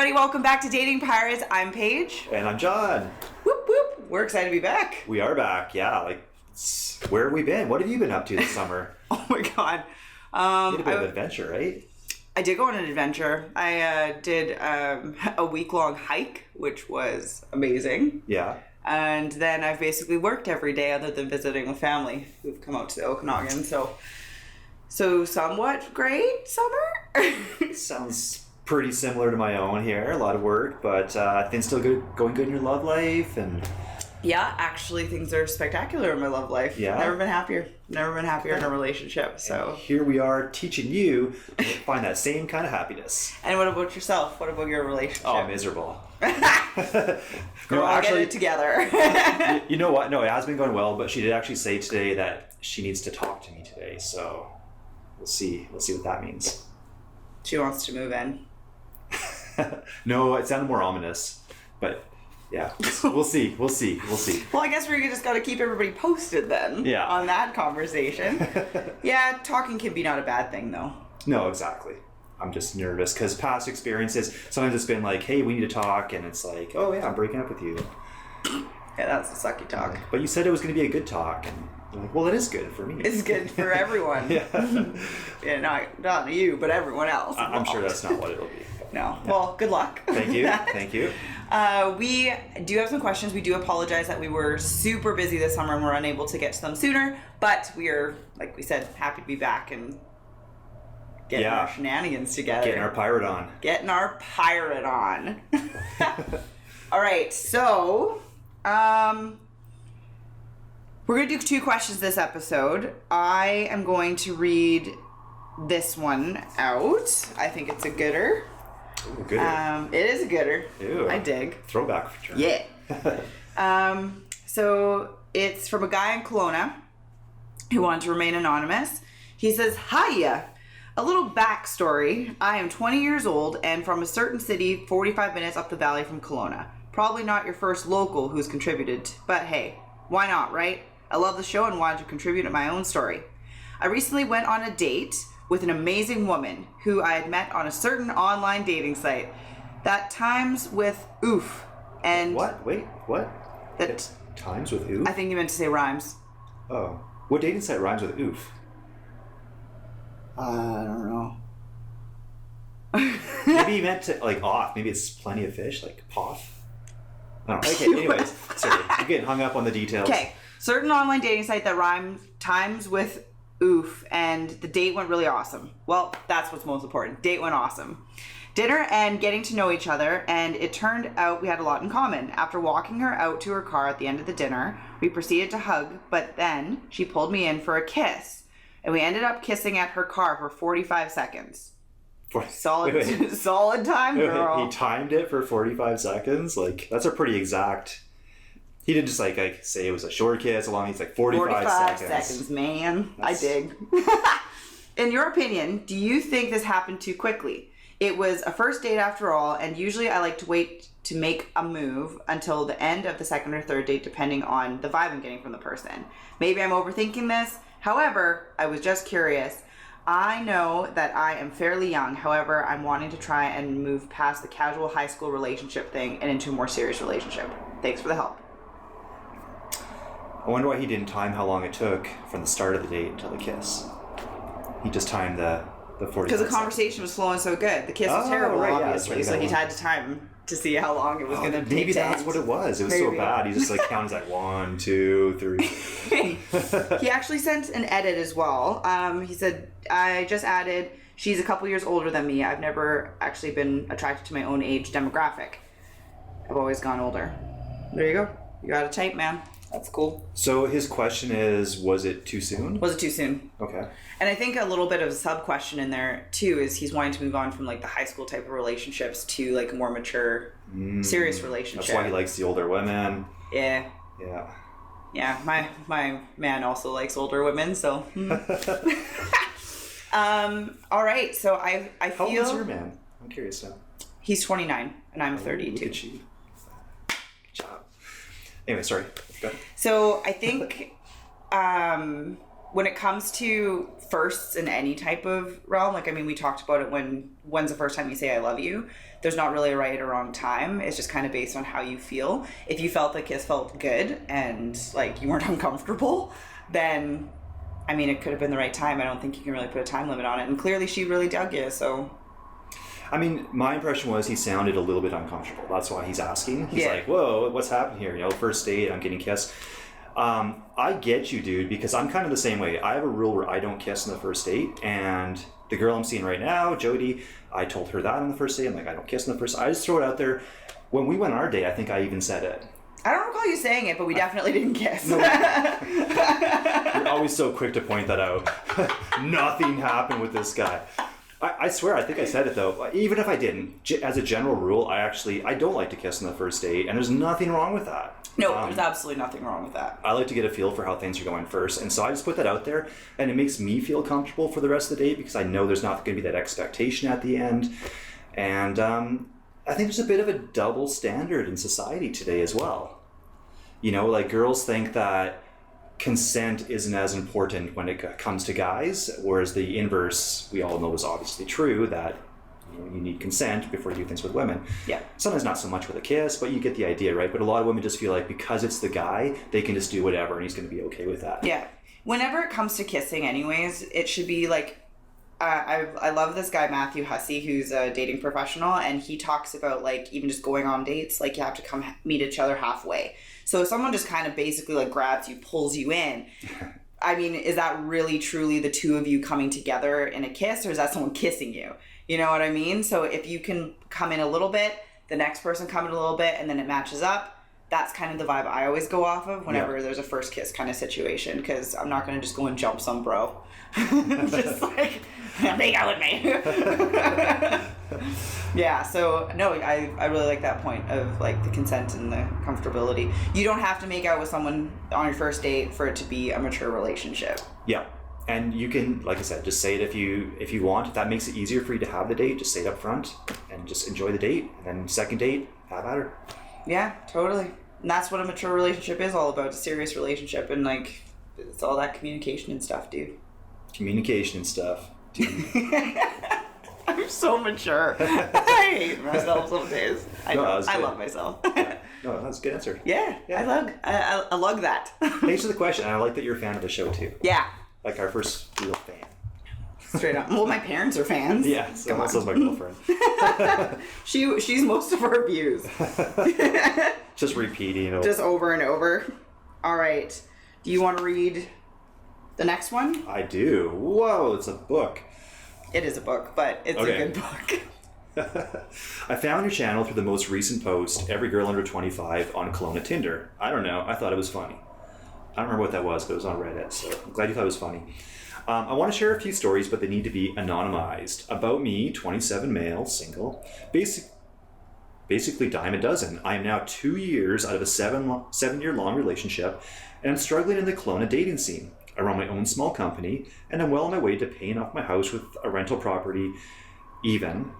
everybody. Welcome back to Dating Pirates. I'm Paige. And I'm John. Whoop, whoop. We're excited to be back. We are back, yeah. Where have we been? What have you been up to this summer? Oh my God. You did a bit of adventure, right? I did go on an adventure. I did a week-long hike, which was amazing. Yeah. And then I've basically worked every day other than visiting with family who've come out to the Okanagan. So somewhat great summer. Sounds pretty similar to my own here. A lot of work, but things still going good in your love life and... Yeah, actually things are spectacular in my love life. Yeah. Never been happier in a relationship. So and here we are teaching you to find that same kind of happiness. And what about yourself? What about your relationship? Oh, miserable. We're all getting it together. You know what? No, it has been going well, but she did actually say today that she needs to talk to me today, so we'll see what that means. She wants to move in. No, it sounded more ominous, but yeah, we'll see. Well, I guess we just got to keep everybody posted then. Yeah. On that conversation. Yeah, talking can be not a bad thing though. No, exactly. I'm just nervous because past experiences, sometimes it's been like, hey, we need to talk, and it's like, oh yeah, I'm breaking up with you. Yeah, that's a sucky talk. But you said it was going to be a good talk, and I'm like, well, it is good for me. It's good for everyone. Yeah, not you, but everyone else. I'm sure that's not what it'll be. No. Well, good luck. Thank you. Thank you. We do have some questions. We do apologize that we were super busy this summer and were unable to get to them sooner, but we are, like we said, happy to be back and getting our shenanigans together. Getting our pirate on. All right, so we're going to do 2 questions this episode. I am going to read this one out. I think it's a gooder. Ooh, gooder. It is a gooder. Ew. I dig. Throwback for sure. Yeah. So it's from a guy in Kelowna who wanted to remain anonymous. He says, "Hiya. A little backstory. I am 20 years old and from a certain city 45 minutes up the valley from Kelowna. Probably not your first local who's contributed, but hey, why not, right? I love the show and wanted to contribute to my own story. I recently went on a date with an amazing woman who I had met on a certain online dating site. That times with oof and... What? Wait, what? That times with oof? I think you meant to say rhymes. Oh. What dating site rhymes with oof? I don't know. Maybe you meant to, like, off. Maybe it's plenty of fish, like poff. I don't know. Okay, anyways. Sorry. I'm getting hung up on the details. Okay. Certain online dating site that rhymes times with oof, and the date went really awesome. Well, that's what's most important. Date went awesome. Dinner and getting to know each other, and it turned out we had a lot in common. After walking her out to her car at the end of the dinner, we proceeded to hug, but then she pulled me in for a kiss, and we ended up kissing at her car for 45 seconds. Solid, solid time, girl. He timed it for 45 seconds? Like, that's a pretty exact... He didn't just like say it was a short kiss, he's like 45 seconds, man. I dig. In your opinion, do you think this happened too quickly? It was a first date after all, and usually I like to wait to make a move until the end of the second or third date, depending on the vibe I'm getting from the person. Maybe I'm overthinking this. However, I was just curious. I know that I am fairly young. However, I'm wanting to try and move past the casual high school relationship thing and into a more serious relationship. Thanks for the help. I wonder why he didn't time how long it took from the start of the date until the kiss. He just timed the 40 Because the conversation was flowing so good. The kiss was terrible, obviously. So he had to time to see how long it was going to take. Maybe that's what it was. It was so bad. He just like counted like 1, 2, 3. He actually sent an edit as well. He said, I just added, she's a couple years older than me. I've never actually been attracted to my own age demographic. I've always gone older. There you go. You got a type, man. That's cool. So his question is, was it too soon? Was it too soon? Okay. And I think a little bit of a sub question in there too is he's wanting to move on from like the high school type of relationships to like a more mature, serious relationship. That's why he likes the older women. Yeah. Yeah. Yeah. My man also likes older women, so. All right. So I feel. How old is your man? I'm curious now. He's 29 and I'm 32. Look at you. Good job. Anyway, sorry. Go ahead. So I think when it comes to firsts in any type of realm, like, I mean, we talked about it when's the first time you say I love you? There's not really a right or wrong time. It's just kind of based on how you feel. If you felt the kiss felt good and like you weren't uncomfortable, then I mean, it could have been the right time. I don't think you can really put a time limit on it. And clearly she really dug you, so. I mean, my impression was he sounded a little bit uncomfortable. That's why he's asking. He's like, whoa, what's happening here? You know, first date, I'm getting kissed. I get you, dude, because I'm kind of the same way. I have a rule where I don't kiss on the first date, and the girl I'm seeing right now, Jody, I told her that on the first date. I'm like, I don't kiss on the first. I just throw it out there. When we went on our date, I think I even said it. I don't recall you saying it, but we definitely didn't kiss. No. You're always so quick to point that out. Nothing happened with this guy. I swear, I think I said it though. Even if I didn't, as a general rule, I don't like to kiss on the first date, and there's nothing wrong with that. No, there's absolutely nothing wrong with that. I like to get a feel for how things are going first, and so I just put that out there, and it makes me feel comfortable for the rest of the date because I know there's not going to be that expectation at the end, and I think there's a bit of a double standard in society today as well. You know, like girls think that consent isn't as important when it comes to guys, whereas the inverse, we all know, is obviously true, that you need consent before you do things with women. Yeah. Sometimes not so much with a kiss, but you get the idea, right? But a lot of women just feel like because it's the guy, they can just do whatever and he's going to be okay with that. Yeah. Whenever it comes to kissing anyways, it should be like, I love this guy, Matthew Hussey, who's a dating professional, and he talks about like even just going on dates, like you have to come meet each other halfway. So if someone just kind of basically like grabs you, pulls you in, I mean, is that really truly the two of you coming together in a kiss, or is that someone kissing you? You know what I mean? So if you can come in a little bit, the next person come in a little bit, and then it matches up, that's kind of the vibe I always go off of whenever there's a first kiss kind of situation, because I'm not going to just go and jump some bro. Just like, make out with me. Yeah, so no, I really like that point of like the consent and the comfortability. You don't have to make out with someone on your first date for it to be a mature relationship. Yeah. And you can, like I said, just say it if you want. If that makes it easier for you to have the date, just say it up front and just enjoy the date. And then second date, have at her. Yeah, totally. And that's what a mature relationship is all about, a serious relationship. And like, it's all that communication and stuff, dude. Communication and stuff, dude. I'm so mature. I hate myself some days. I love myself. No, that's a good answer. Yeah. I love that. Thanks for the question. And I like that you're a fan of the show too. Yeah. Like our first real fan. Straight up. Well, my parents are fans. Yeah, so is my girlfriend. She's most of our views. Just repeating. You know. Just over and over. All right. Do you want to read the next one? I do. Whoa, it's a book. It is a book, but it's a good book. I found your channel through the most recent post, Every Girl Under 25 on Kelowna Tinder. I don't know. I thought it was funny. I don't remember what that was, but it was on Reddit, so I'm glad you thought it was funny. I want to share a few stories, but they need to be anonymized. About me, 27 male, single, basically dime a dozen. I am now 2 years out of a 7-year-long relationship, and I'm struggling in the Kelowna dating scene. I run my own small company, and I'm well on my way to paying off my house with a rental property, and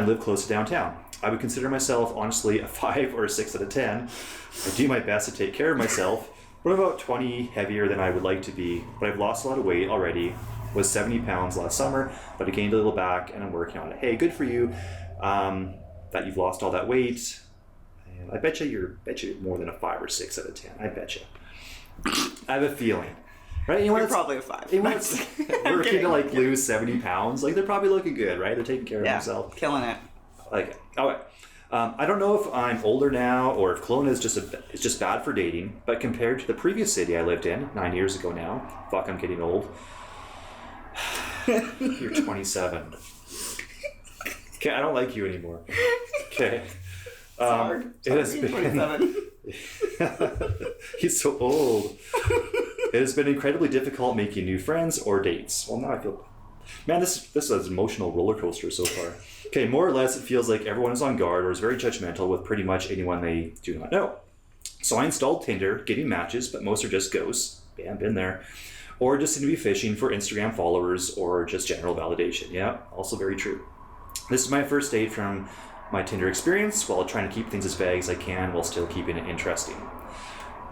live close to downtown. I would consider myself, honestly, a 5 or a 6 out of 10. I do my best to take care of myself, but I'm about 20 heavier than I would like to be. But I've lost a lot of weight already. Was 70 pounds last summer, but I gained a little back, and I'm working on it. Hey, good for you that you've lost all that weight. And I bet you you're more than a 5 or 6 out of 10. I bet you. I have a feeling. Right? You're probably a 5. Anyone's working to like lose 70 pounds, like they're probably looking good, right? They're taking care of themselves. Killing it. Like, okay. I don't know if I'm older now or if Kelowna is just bad for dating, but compared to the previous city I lived in 9 years ago now, fuck, I'm getting old. You're 27. Okay, I don't like you anymore. Okay. It has been 27. He's so old. It has been incredibly difficult making new friends or dates. Well, now I feel... Man, this is an emotional roller coaster so far. Okay, more or less, it feels like everyone is on guard or is very judgmental with pretty much anyone they do not know. So I installed Tinder, getting matches, but most are just ghosts. Bam, been there. Or just seem to be fishing for Instagram followers or just general validation. Yeah, also very true. This is my first date from my Tinder experience while trying to keep things as vague as I can while still keeping it interesting.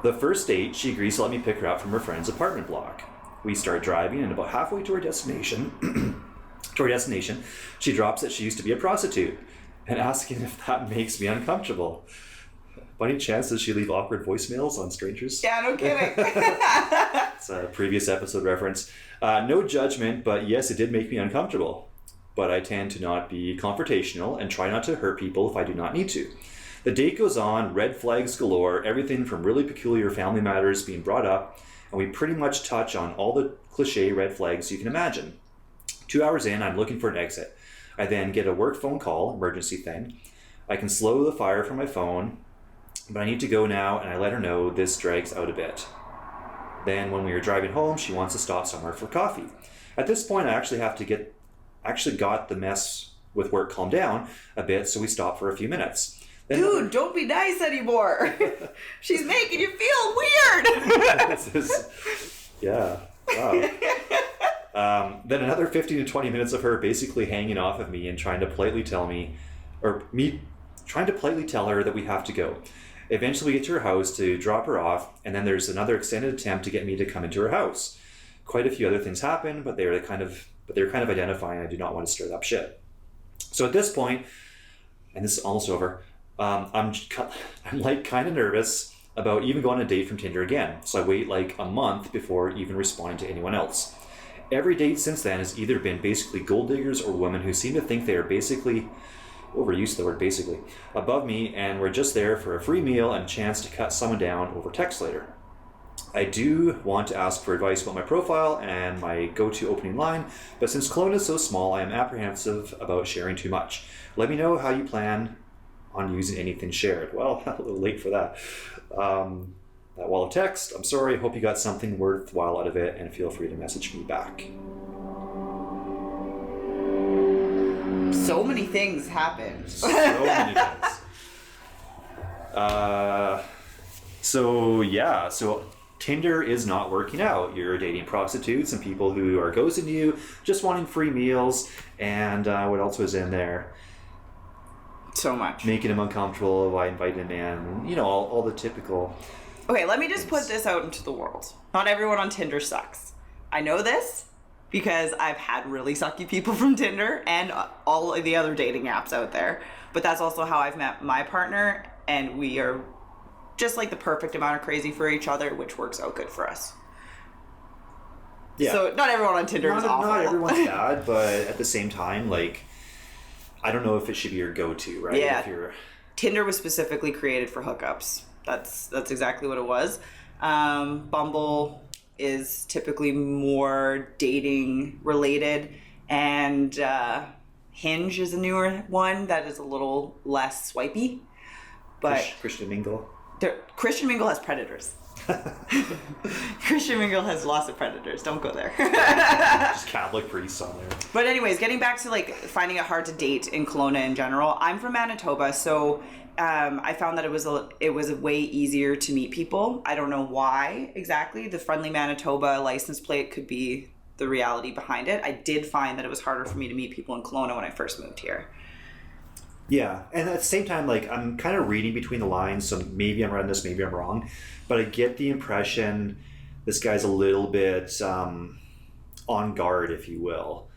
The first date, she agrees to let me pick her up from her friend's apartment block. We start driving, and about halfway to our destination, she drops that she used to be a prostitute, and asking if that makes me uncomfortable. By any chance, does she leave awkward voicemails on strangers? Yeah, no kidding. It's a previous episode reference. No judgment, but yes, it did make me uncomfortable. But I tend to not be confrontational and try not to hurt people if I do not need to. The date goes on, red flags galore, everything from really peculiar family matters being brought up, and we pretty much touch on all the cliche red flags you can imagine. 2 hours in, I'm looking for an exit. I then get a work phone call, emergency thing. I can slow the fire from my phone, but I need to go now, and I let her know this drags out a bit. Then when we were driving home, she wants to stop somewhere for coffee. At this point, I actually got the mess with work calmed down a bit, so we stopped for a few minutes. Then Dude, don't be nice anymore. She's making you feel weird. Yeah, wow. Then another 15 to 20 minutes of her basically hanging off of me and trying to politely tell her that we have to go. Eventually we get to her house to drop her off, and then there's another extended attempt to get me to come into her house. Quite a few other things happen, but they're kind of identifying I do not want to stir up shit. So at this point, and this is almost over, I'm like kind of nervous about even going on a date from Tinder again. So I wait like a month before even responding to anyone else. Every date since then has either been basically gold diggers or women who seem to think they are basically, overuse the word basically, above me, and we're just there for a free meal and a chance to cut someone down over text later. I do want to ask for advice about my profile and my go-to opening line, but since Kelowna is so small, I am apprehensive about sharing too much. Let me know how you plan on using anything shared. Well, a little late for that. That wall of text, I'm sorry, hope you got something worthwhile out of it, and feel free to message me back. So many things happened. So many things. So Tinder is not working out. You're dating prostitutes and people who are ghosting you, just wanting free meals, and what else was in there? So much. Making him uncomfortable by inviting him in. You know, all the typical... Okay, let me just put this out into the world. Not everyone on Tinder sucks. I know this because I've had really sucky people from Tinder and all of the other dating apps out there. But that's also how I've met my partner, and we are just like the perfect amount of crazy for each other, which works out good for us. Yeah. So not everyone on Tinder is awful. Not everyone's bad, but at the same time, like, I don't know if it should be your go-to, right? Yeah. If you're... Tinder was specifically created for hookups. That's exactly what it was. Bumble is typically more dating related, and Hinge is a newer one that is a little less swipey. But Christian Mingle. Christian Mingle has predators. Christian Mingle has lots of predators. Don't go there. Just Catholic priests on there. But anyways, getting back to like finding it hard to date in Kelowna in general. I'm from Manitoba, so I found that it was a way easier to meet people. I don't know why exactly. The friendly Manitoba license plate could be the reality behind it. I did find that it was harder for me to meet people in Kelowna when I first moved here. Yeah, and at the same time, like, I'm kind of reading between the lines, so maybe I'm right on this, maybe I'm wrong, but I get the impression this guy's a little bit on guard, if you will.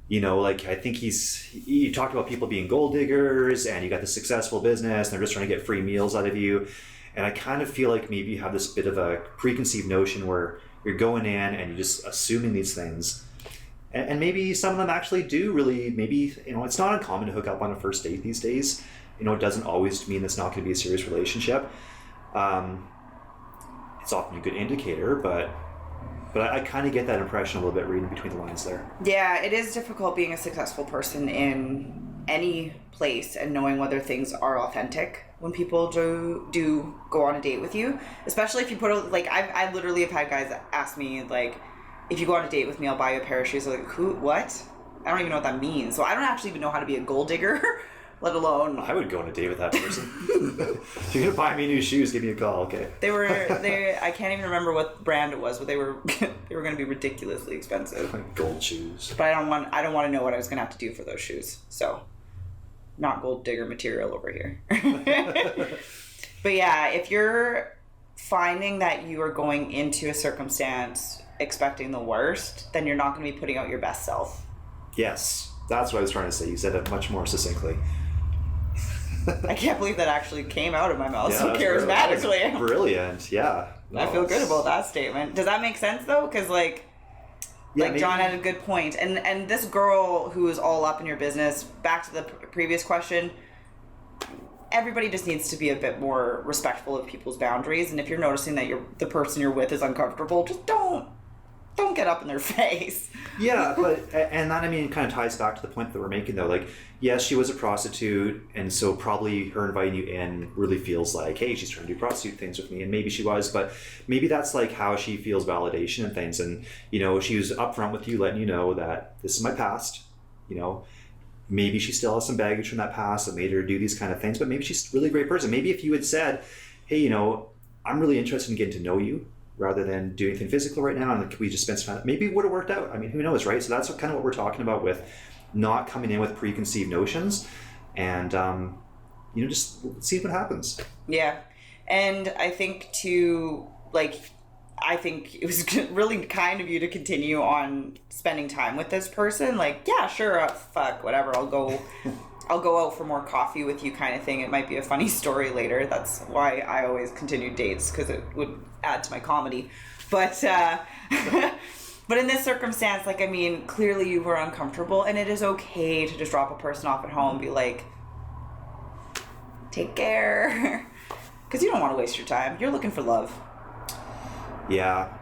You know, like, I think you talked about people being gold diggers, and you got the successful business, and they're just trying to get free meals out of you, and I kind of feel like maybe you have this bit of a preconceived notion where you're going in and you're just assuming these things. And maybe some of them actually do really, maybe, you know, it's not uncommon to hook up on a first date these days. You know, it doesn't always mean it's not going to be a serious relationship. It's often a good indicator, but I kind of get that impression a little bit reading between the lines there. Yeah, it is difficult being a successful person in any place and knowing whether things are authentic when people do go on a date with you, especially if you put like, I literally have had guys ask me, like, if you go on a date with me, I'll buy you a pair of shoes. I'm like, who? What? I don't even know what that means. So I don't actually even know how to be a gold digger, let alone... I would go on a date with that person. If you're going to buy me new shoes, give me a call, okay? I can't even remember what brand it was, but they were going to be ridiculously expensive. Gold shoes. But I don't want to know what I was going to have to do for those shoes. So, not gold digger material over here. But yeah, if you're finding that you are going into a circumstance expecting the worst, then you're not going to be putting out your best self. Yes, that's what I was trying to say. You said it much more succinctly. I can't believe that actually came out of my mouth so charismatically. charismatically. Brilliant, yeah. I feel good about that statement. Does that make sense though? Because like John had a good point. And this girl who is all up in your business, back to the previous question, everybody just needs to be a bit more respectful of people's boundaries. And if you're noticing that the person you're with is uncomfortable, just don't get up in their face. Yeah, and that, I mean, kind of ties back to the point that we're making though. Like, yes, she was a prostitute, and so probably her inviting you in really feels like, hey, she's trying to do prostitute things with me, and maybe she was, but maybe that's like how she feels validation and things. And, you know, she was upfront with you, letting you know that this is my past, you know. Maybe she still has some baggage from that past that made her do these kind of things, but maybe she's a really great person. Maybe if you had said, hey, you know, I'm really interested in getting to know you, rather than do anything physical right now, and we just spend some time, maybe it would have worked out. I mean, who knows, right? So that's kind of what we're talking about with not coming in with preconceived notions, and you know, just see what happens. Yeah, and I think I think it was really kind of you to continue on spending time with this person. Like, yeah, sure, fuck, whatever, I'll go out for more coffee with you kind of thing. It might be a funny story later. That's why I always continue dates, because it would add to my comedy. But but in this circumstance, like, I mean, clearly you were uncomfortable, and it is okay to just drop a person off at home and be like, take care. Because you don't want to waste your time. You're looking for love. Yeah.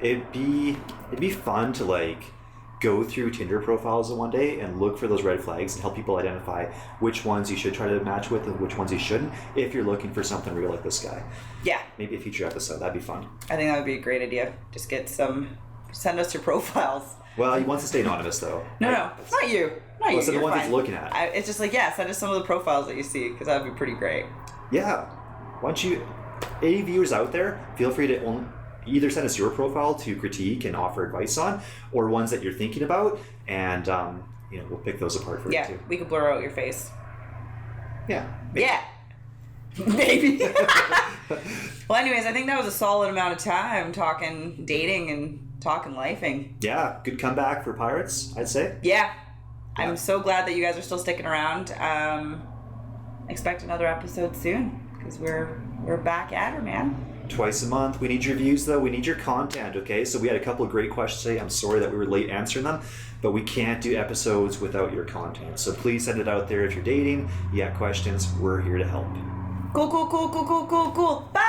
It'd be fun to like go through Tinder profiles in one day and look for those red flags and help people identify which ones you should try to match with and which ones you shouldn't, if you're looking for something real like this guy. Yeah. Maybe a future episode. That'd be fun. I think that would be a great idea. Just send us your profiles. Well, he wants to stay anonymous though. No, not you. Not you. So the ones he's looking at. It's just like, yeah, send us some of the profiles that you see, because that would be pretty great. Yeah. Why don't you, any viewers out there, feel free to either send us your profile to critique and offer advice on, or ones that you're thinking about, and you know, we'll pick those apart for you too. Yeah, we could blur out your face. Yeah. Maybe. Yeah. Maybe. Well, anyways, I think that was a solid amount of time talking dating and talking lifing. Yeah, good comeback for Pirates, I'd say. Yeah. I'm so glad that you guys are still sticking around. Expect another episode soon, because we're back at her, man. Twice a month. We need your views though. We need your content, okay? So we had a couple of great questions today. I'm sorry that we were late answering them, but we can't do episodes without your content. So please send it out there if you're dating, you got questions, we're here to help. Cool. Bye!